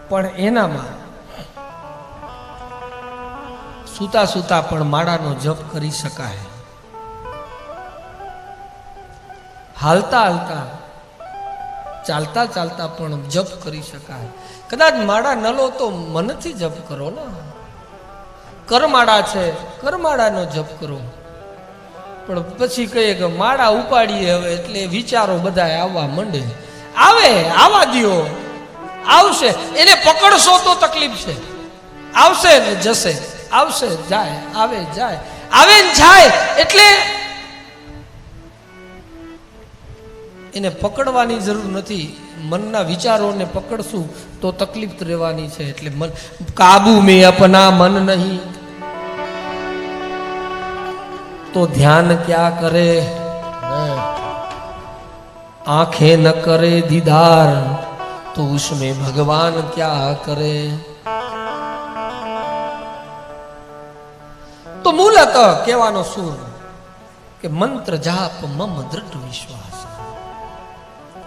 પણ એનામાં સૂતા સૂતા પણ માળાનો જપ કરી શકાય, હાલતા હાલતા ચાલતા ચાલતા પણ જપ કરી શકાય. કદાચ માળા ન લો તો મનથી જપ કરો ને, કરમાળા છે કરમાળાનો જપ કરો. પણ પછી કહીએ કે માળા ઉપાડીએ હવે એટલે વિચારો બધા આવવા માંડે. આવે, આવવા દ્યો, આવશે. એને પકડશો તો તકલીફ છે. આવશે ને જશે, આવશે જાય, આવે જાય, આવે ને જાય. એટલે એને પકડવાની જરૂર નથી. મનના વિચારોને પકડશું તો તકલીફ રહેવાની છે. એટલે મન કાબુ મેં અપના મન નહીં तो ध्यान क्या करे, आंखें न करे दीदार तो उसमें भगवान क्या करे. तो मूलतः કહેવાનો સુર કે મંત્ર જાપ મમ દૃઢ વિશ્વાસ.